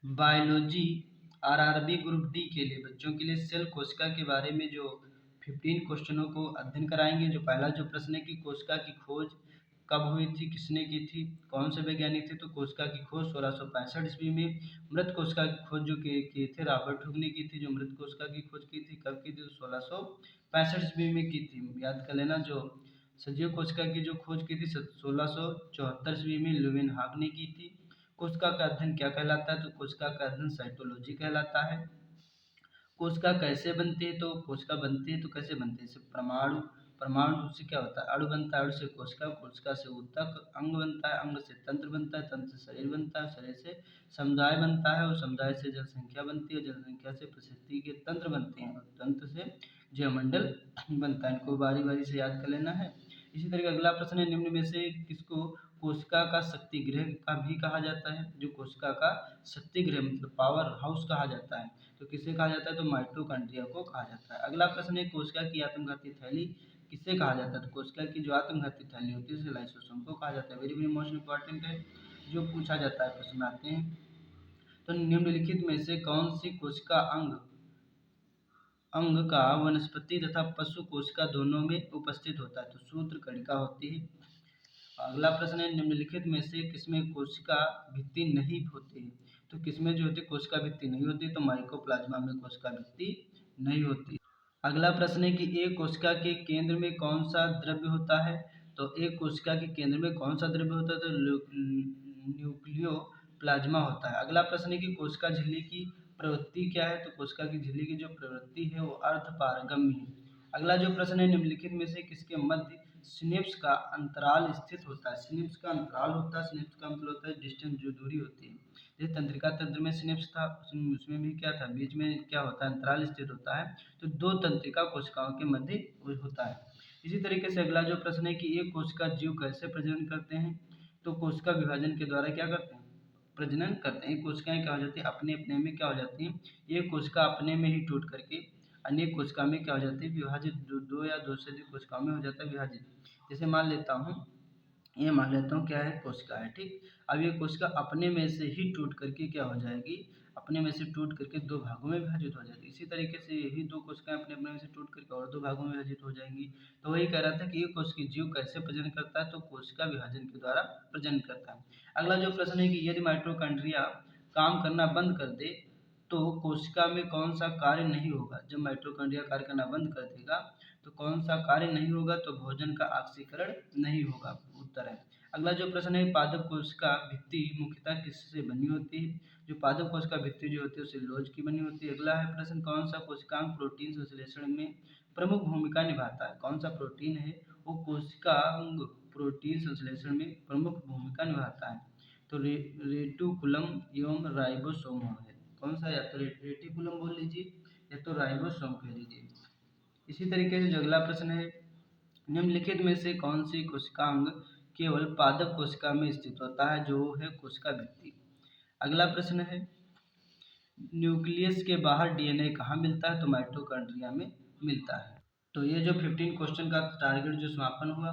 Biology RRB group D के लिए बच्चों के लिए सेल कोशिका के बारे में जो 15 क्वेश्चनों को अध्ययन कराएंगे। जो पहला जो प्रश्न है कि कोशिका की खोज कब हुई थी, किसने की थी, कौन से वैज्ञानिक थे। तो कोशिका की खोज 1665 ईस्वी में। मृत कोशिका की खोज जो किए थे रॉबर्ट हुक ने की थी। जो मृत कोशिका की खोज की थी कब की थी, 1665 ईस्वी में की थी। याद कर लेना। जो सजीव कोशिका की जो खोज की थी 1674 ईस्वी में ल्यूवेनहॉक ने की थी। कोशिका का अध्ययन क्या कहलाता है, तो कोशिका का अध्ययन साइटोलॉजी कहलाता है। कोशिका कैसे बनती है, तो कोशिका बनती है तो कैसे बनती है, जैसे परमाणु, परमाणु से क्या होता है, अणु बनता है, अणु से कोशिका, कोशिका से ऊतक, अंग बनता है, अंग से तंत्र बनता है, तंत्र से शरीर बनता है, शरीर से समुदाय बनता है और समुदाय से जनसंख्या बनती है, जनसंख्या से परिस्थिति के तंत्र बनते हैं और तंत्र से जीवमंडल बनता है। इनको बारी बारी से याद कर लेना है। इसी तरह अगला प्रश्न है, निम्न में से किसको कोशिका का शक्ति गृह का भी कहा जाता है। जो कोशिका का शक्ति गृह मतलब पावर हाउस कहा जाता है, तो किसे कहा जाता है, तो माइटोकॉन्ड्रिया को कहा जाता है। अगला प्रश्न है, कोशिका की आत्मघाती थैली किसे कहा जाता है, तो कोशिका की जो आत्मघाती थैली होती है उसे लाइसोसोम को कहा जाता है। वेरी वेरी मोस्ट इंपॉर्टेंट है, जो पूछा जाता है, प्रश्न आते हैं। तो निम्नलिखित में से कौन सी कोशिका अंग का वनस्पति तथा पशु कोशिका दोनों में उपस्थित होता है, तो सूत्रकणिका होती है। अगला प्रश्न है, निम्नलिखित में से किसमें कोशिका भित्ति नहीं होती है, तो किसमें जो होती है कोशिका भित्ति नहीं होती, तो माइकोप्लाज्मा में कोशिका भित्ति नहीं होती। अगला प्रश्न है कि एक कोशिका के केंद्र में कौन सा द्रव्य होता है, तो एक कोशिका के केंद्र में कौन सा द्रव्य होता है, तो न्यूक्लियोप्लाज्मा होता है। अगला प्रश्न है कि कोशिका झिल्ली की प्रवृत्ति क्या है, तो कोशिका की झिल्ली की जो प्रवृत्ति है वो अर्धपारगम्य है। अगला जो प्रश्न है, निम्नलिखित में से किसके मध्य सिनेप्स का अंतराल स्थित होता है। सिनेप्स का अंतराल होता है, सिनेप्स का मतलब होता है डिस्टेंस, जो दूरी होती है। जैसे तंत्रिका तंत्र में सिनेप्स था, उसमें भी क्या था, बीच में क्या होता है, अंतराल स्थित होता है। तो दो तंत्रिका कोशिकाओं के मध्य होता है। इसी तरीके से अगला जो प्रश्न है कि एक कोशिका जीव कैसे प्रजनन करते हैं, तो कोशिका विभाजन के द्वारा क्या करते हैं, प्रजनन करते हैं। कोशिकाएं क्या हो जाती है, अपने अपने में क्या हो जाती हैं, एक कोशिका अपने में ही टूट करके अनेक कोशिका में क्या हो जाती है, विभाजित। दो या दो से अधिक कोशिकाओं में हो जाता है विभाजित। जैसे मान लेता हूँ, ये मान लेता हूँ क्या है, कोशिका है, ठीक। अब ये कोशिका अपने में से ही टूट करके क्या हो जाएगी, अपने में से टूट करके दो भागों में विभाजित हो जाएगी। इसी तरीके से यही दो कोशिकाएं अपने अपने में से टूट करके और दो भागों में विभाजित हो जाएंगी। तो वही कह रहा था कि ये कोशिकीय जीव कैसे प्रजनन करता है, तो कोशिका विभाजन के द्वारा प्रजनन करता है। अगला जो प्रश्न है कि यदि माइटोकॉन्ड्रिया काम करना बंद कर दे तो कोशिका में कौन सा कार्य नहीं होगा। जब माइटोकॉन्ड्रिया कार्य करना बंद कर देगा तो कौन सा कार्य नहीं होगा, तो भोजन का ऑक्सीकरण नहीं होगा, उत्तर है। अगला जो प्रश्न है, पादप कोशिका भित्ति मुख्यतः किससे बनी होती है। जो पादप कोशिका भित्ति जो होती है सेलुलोज की बनी होती है। अगला है प्रश्न, कौन सा कोशिकांग प्रोटीन संश्लेषण में प्रमुख भूमिका निभाता है। कौन सा प्रोटीन है वो कोशिकांग प्रोटीन संश्लेषण में प्रमुख भूमिका निभाता है, तो रेटिकुलम एवं राइबोसोम है। कौन सा, या तो रेटिकुलम बोल लीजिए या तो राइबोसोम कह लीजिए। इसी तरीके से जो अगला प्रश्न है, निम्नलिखित में से कौन सी कोशिकांग केवल पादप कोशिका में स्थित होता है, जो है कोशिका भित्ति। अगला प्रश्न है, न्यूक्लियस के बाहर डीएनए कहाँ मिलता है, तो माइटोकॉन्ड्रिया में मिलता है। तो ये जो 15 क्वेश्चन का टारगेट जो समापन हुआ,